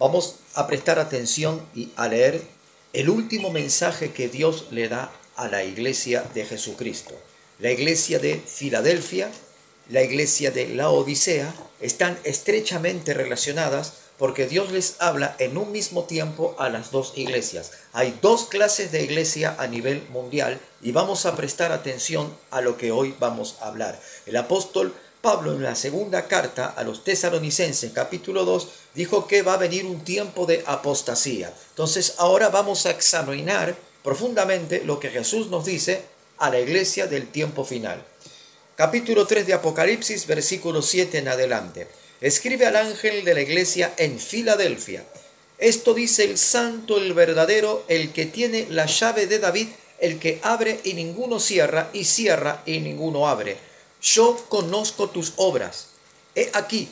Vamos a prestar atención y a leer el último mensaje que Dios le da a la iglesia de Jesucristo. La iglesia de Filadelfia, la iglesia de Laodicea, están estrechamente relacionadas porque Dios les habla en un mismo tiempo a las dos iglesias. Hay dos clases de iglesia a nivel mundial y vamos a prestar atención a lo que hoy vamos a hablar. El apóstol Pablo, en la segunda carta a los Tesalonicenses, capítulo 2, dijo que va a venir un tiempo de apostasía. Entonces, ahora vamos a examinar profundamente lo que Jesús nos dice a la iglesia del tiempo final. Capítulo 3 de Apocalipsis, versículo 7 en adelante. Escribe al ángel de la iglesia en Filadelfia. Esto dice el santo, el verdadero, el que tiene la llave de David, el que abre y ninguno cierra, y cierra y ninguno abre. Yo conozco tus obras. He aquí,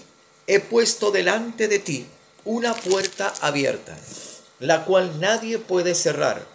he puesto delante de ti una puerta abierta, la cual nadie puede cerrar,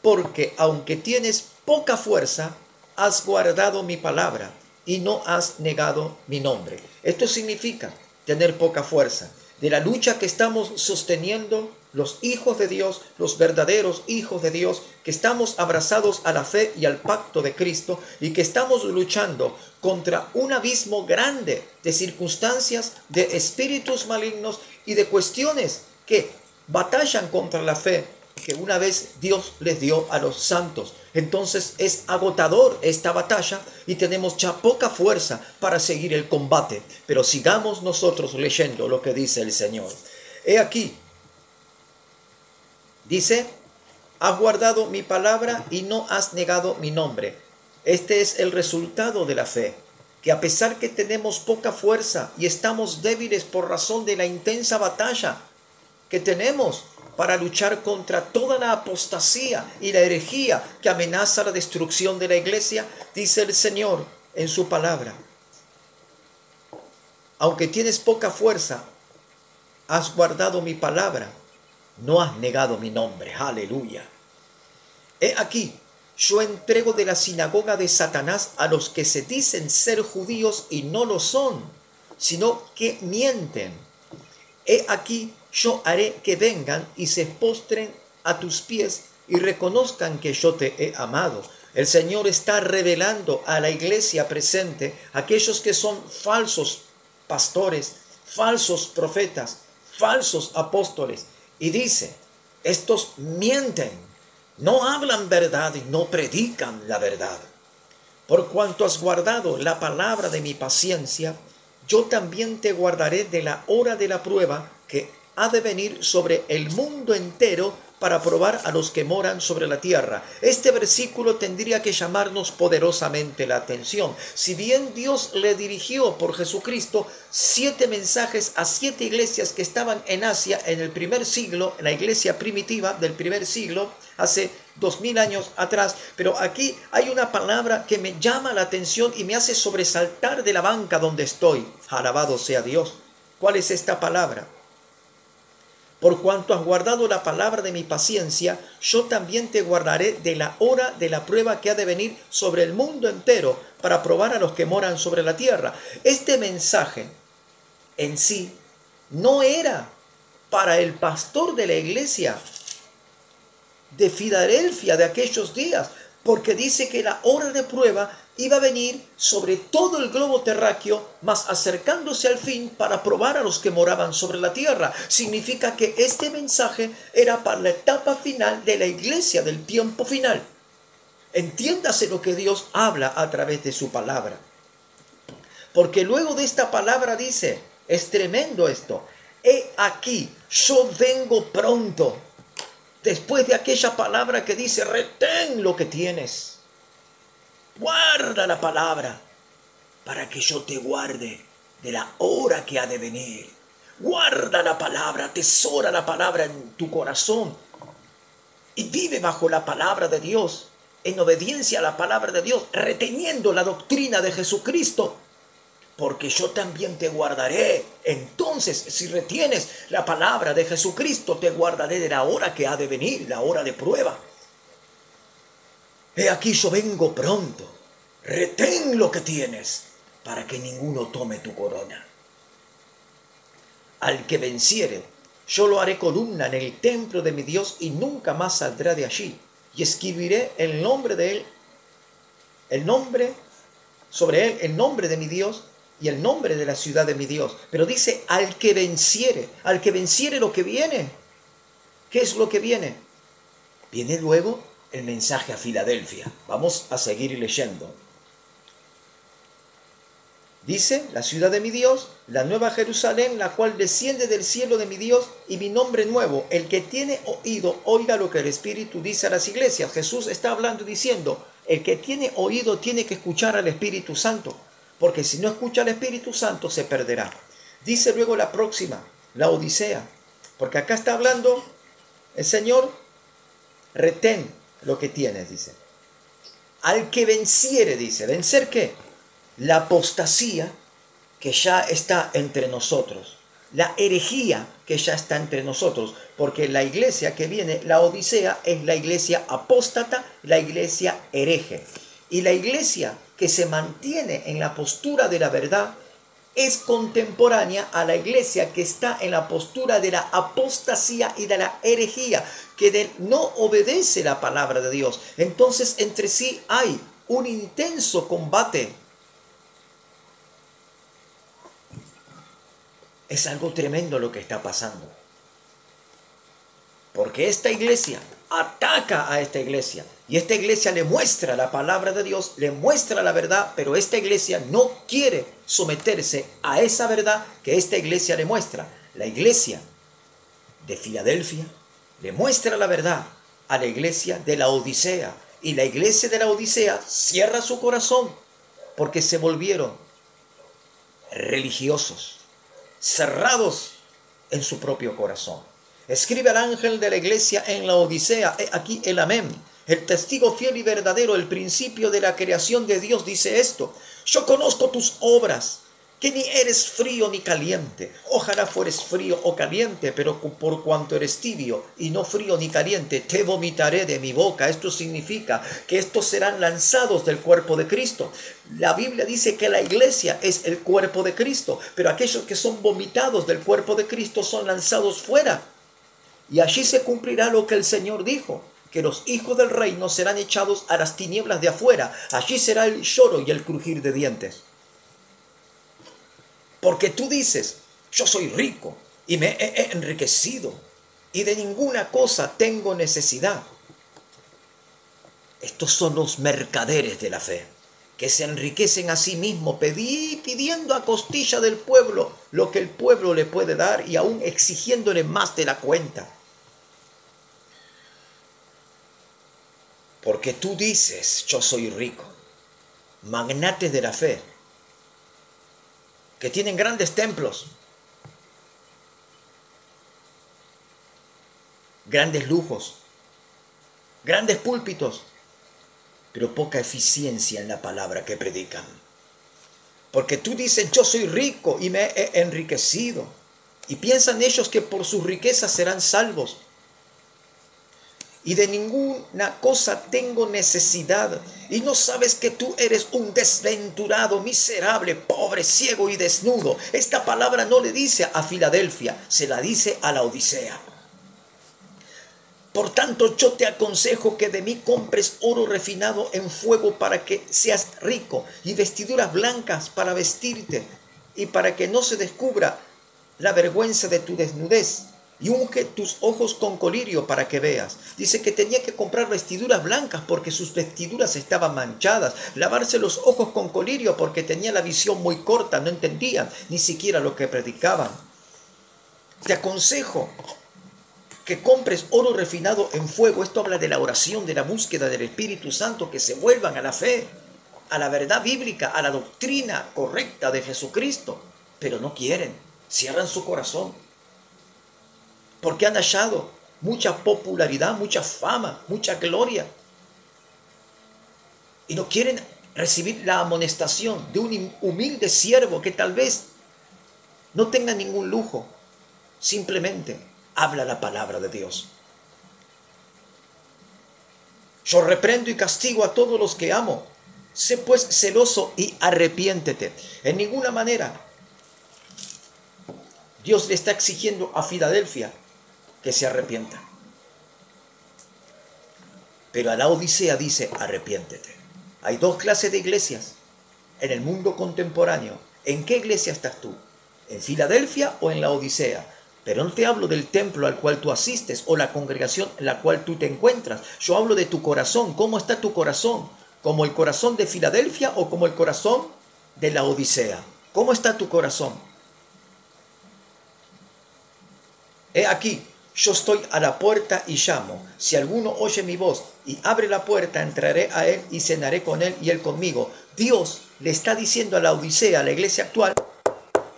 porque aunque tienes poca fuerza, has guardado mi palabra y no has negado mi nombre. Esto significa tener poca fuerza. De la lucha que estamos sosteniendo los hijos de Dios, los verdaderos hijos de Dios, que estamos abrazados a la fe y al pacto de Cristo y que estamos luchando contra un abismo grande de circunstancias, de espíritus malignos y de cuestiones que batallan contra la fe que una vez Dios les dio a los santos. Entonces es agotador esta batalla y tenemos ya poca fuerza para seguir el combate. Pero sigamos nosotros leyendo lo que dice el Señor. He aquí, dice, has guardado mi palabra y no has negado mi nombre. Este es el resultado de la fe, que a pesar que tenemos poca fuerza y estamos débiles por razón de la intensa batalla que tenemos para luchar contra toda la apostasía y la herejía que amenaza la destrucción de la iglesia, dice el Señor en su palabra. Aunque tienes poca fuerza, has guardado mi palabra, no has negado mi nombre. Aleluya. He aquí, yo entrego de la sinagoga de Satanás a los que se dicen ser judíos y no lo son, sino que mienten. He aquí, yo haré que vengan y se postren a tus pies y reconozcan que yo te he amado. El Señor está revelando a la iglesia presente aquellos que son falsos pastores, falsos profetas, falsos apóstoles. Y dice, estos mienten, no hablan verdad y no predican la verdad. Por cuanto has guardado la palabra de mi paciencia, yo también te guardaré de la hora de la prueba que ha de venir sobre el mundo entero para probar a los que moran sobre la tierra. Este versículo tendría que llamarnos poderosamente la atención. Si bien Dios le dirigió por Jesucristo 7 mensajes a 7 iglesias que estaban en Asia en el primer siglo, en la iglesia primitiva del primer siglo, hace 2000 años atrás, pero aquí hay una palabra que me llama la atención y me hace sobresaltar de la banca donde estoy. Alabado sea Dios. ¿Cuál es esta palabra? Por cuanto has guardado la palabra de mi paciencia, yo también te guardaré de la hora de la prueba que ha de venir sobre el mundo entero para probar a los que moran sobre la tierra. Este mensaje en sí no era para el pastor de la iglesia de Filadelfia de aquellos días, porque dice que la hora de prueba iba a venir sobre todo el globo terráqueo, mas acercándose al fin para probar a los que moraban sobre la tierra. Significa que este mensaje era para la etapa final de la iglesia del tiempo final. Entiéndase lo que Dios habla a través de su palabra. Porque luego de esta palabra dice, es tremendo esto, he aquí, yo vengo pronto. Después de aquella palabra que dice, retén lo que tienes. Guarda la palabra para que yo te guarde de la hora que ha de venir. Guarda la palabra, atesora la palabra en tu corazón y vive bajo la palabra de Dios, en obediencia a la palabra de Dios, reteniendo la doctrina de Jesucristo, porque yo también te guardaré. Entonces, si retienes la palabra de Jesucristo, te guardaré de la hora que ha de venir, la hora de prueba. He aquí yo vengo pronto, retén lo que tienes, para que ninguno tome tu corona. Al que venciere, Yo lo haré columna en el templo de mi Dios y nunca más saldrá de allí. Y escribiré el nombre de él, el nombre sobre él, el nombre de mi Dios y el nombre de la ciudad de mi Dios. Pero dice, al que venciere lo que viene. ¿Qué es lo que viene? Viene luego el mensaje a Filadelfia. Vamos a seguir leyendo. Dice, la ciudad de mi Dios, la nueva Jerusalén, la cual desciende del cielo de mi Dios, y mi nombre nuevo. El que tiene oído, oiga lo que el Espíritu dice a las iglesias. Jesús está hablando y diciendo, el que tiene oído tiene que escuchar al Espíritu Santo, porque si no escucha al Espíritu Santo se perderá. Dice luego la próxima, la Odisea, porque acá está hablando el Señor, retén lo que tienes, dice. Al que venciere, dice, ¿vencer qué? La apostasía que ya está entre nosotros, la herejía que ya está entre nosotros, porque la iglesia que viene, la Odisea, es la iglesia apóstata, la iglesia hereje. Y la iglesia que se mantiene en la postura de la verdad es contemporánea a la iglesia que está en la postura de la apostasía y de la herejía, que no obedece la palabra de Dios. Entonces entre sí hay un intenso combate. Es algo tremendo lo que está pasando. Porque esta iglesia ataca a esta iglesia. Y esta iglesia le muestra la palabra de Dios, le muestra la verdad, pero esta iglesia no quiere someterse a esa verdad que esta iglesia le muestra. La iglesia de Filadelfia le muestra la verdad a la iglesia de la Odisea. Y la iglesia de la Odisea cierra su corazón porque se volvieron religiosos, cerrados en su propio corazón. Escribe al ángel de la iglesia en la Odisea, aquí el amén, el testigo fiel y verdadero, el principio de la creación de Dios, dice esto: yo conozco tus obras, que ni eres frío ni caliente. Ojalá fueres frío o caliente, pero por cuanto eres tibio y no frío ni caliente, te vomitaré de mi boca. Esto significa que estos serán lanzados del cuerpo de Cristo. La Biblia dice que la iglesia es el cuerpo de Cristo, pero aquellos que son vomitados del cuerpo de Cristo son lanzados fuera. Y allí se cumplirá lo que el Señor dijo, que los hijos del reino serán echados a las tinieblas de afuera. Allí será el lloro y el crujir de dientes. Porque tú dices, yo soy rico y me he enriquecido y de ninguna cosa tengo necesidad. Estos son los mercaderes de la fe, que se enriquecen a sí mismos pidiendo a costilla del pueblo lo que el pueblo le puede dar y aún exigiéndole más de la cuenta. Porque tú dices, yo soy rico, magnates de la fe, que tienen grandes templos, grandes lujos, grandes púlpitos, pero poca eficiencia en la palabra que predican. Porque tú dices, yo soy rico y me he enriquecido, y piensan ellos que por sus riquezas serán salvos. Y de ninguna cosa tengo necesidad. Y no sabes que tú eres un desventurado, miserable, pobre, ciego y desnudo. Esta palabra no le dice a Filadelfia, se la dice a la Odisea. Por tanto, yo te aconsejo que de mí compres oro refinado en fuego para que seas rico, y vestiduras blancas para vestirte, y para que no se descubra la vergüenza de tu desnudez. Y unge tus ojos con colirio para que veas. Dice que tenía que comprar vestiduras blancas porque sus vestiduras estaban manchadas. Lavarse los ojos con colirio porque tenía la visión muy corta, no entendían ni siquiera lo que predicaban. Te aconsejo que compres oro refinado en fuego. Esto habla de la oración, de la búsqueda del Espíritu Santo, que se vuelvan a la fe, a la verdad bíblica, a la doctrina correcta de Jesucristo. Pero no quieren, cierran su corazón. Porque han hallado mucha popularidad, mucha fama, mucha gloria. Y no quieren recibir la amonestación de un humilde siervo que tal vez no tenga ningún lujo. Simplemente habla la palabra de Dios. Yo reprendo y castigo a todos los que amo. Sé pues celoso y arrepiéntete. En ninguna manera Dios le está exigiendo a Filadelfia que se arrepienta. Pero a la Odisea dice, arrepiéntete. Hay dos clases de iglesias en el mundo contemporáneo. ¿En qué iglesia estás tú? ¿En Filadelfia o en la Odisea? Pero no te hablo del templo al cual tú asistes o la congregación en la cual tú te encuentras. Yo hablo de tu corazón. ¿Cómo está tu corazón? ¿Como el corazón de Filadelfia o como el corazón de la Odisea? ¿Cómo está tu corazón? He aquí, yo estoy a la puerta y llamo. Si alguno oye mi voz y abre la puerta, entraré a él y cenaré con él y él conmigo. Dios le está diciendo a la Odisea, a la iglesia actual,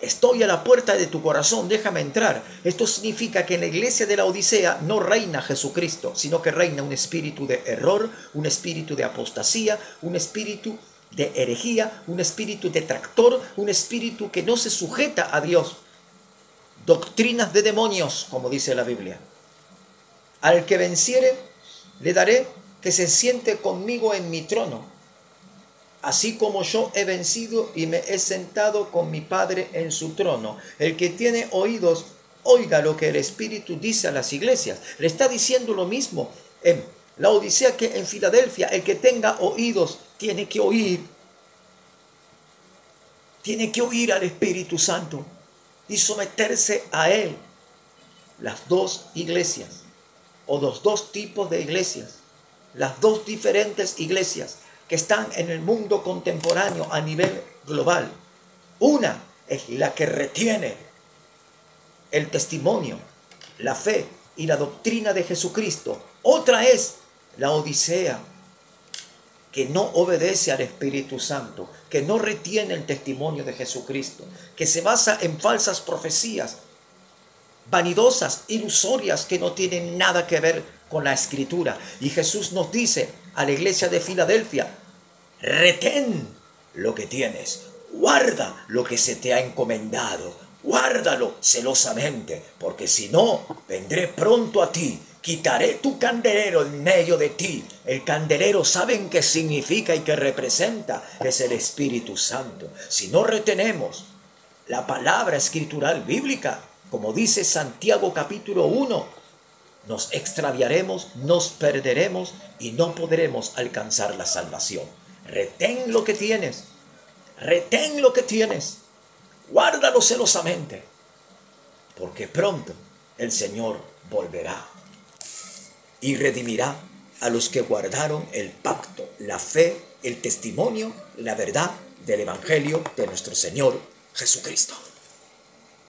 estoy a la puerta de tu corazón, déjame entrar. Esto significa que en la iglesia de la Odisea no reina Jesucristo, sino que reina un espíritu de error, un espíritu de apostasía, un espíritu de herejía, un espíritu detractor, un espíritu que no se sujeta a Dios. Doctrinas de demonios, como dice la Biblia. Al que venciere, le daré que se siente conmigo en mi trono, así como yo he vencido y me he sentado con mi Padre en su trono. El que tiene oídos, oiga lo que el Espíritu dice a las iglesias. Le está diciendo lo mismo en la Odisea que en Filadelfia. El que tenga oídos tiene que oír. Tiene que oír al Espíritu Santo y someterse a Él. Las dos iglesias, o los dos tipos de iglesias, las dos diferentes iglesias que están en el mundo contemporáneo a nivel global. Una es la que retiene el testimonio, la fe y la doctrina de Jesucristo. Otra es la Odisea, que no obedece al Espíritu Santo, que no retiene el testimonio de Jesucristo, que se basa en falsas profecías, vanidosas, ilusorias, que no tienen nada que ver con la Escritura. Y Jesús nos dice a la iglesia de Filadelfia, retén lo que tienes, guarda lo que se te ha encomendado, guárdalo celosamente, porque si no, vendré pronto a ti, quitaré tu candelero en medio de ti. El candelero, ¿saben qué significa y qué representa? Es el Espíritu Santo. Si no retenemos la palabra escritural bíblica, como dice Santiago capítulo 1, nos extraviaremos, nos perderemos y no podremos alcanzar la salvación. Retén lo que tienes, retén lo que tienes, guárdalo celosamente, porque pronto el Señor volverá y redimirá a los que guardaron el pacto, la fe, el testimonio, la verdad del Evangelio de nuestro Señor Jesucristo.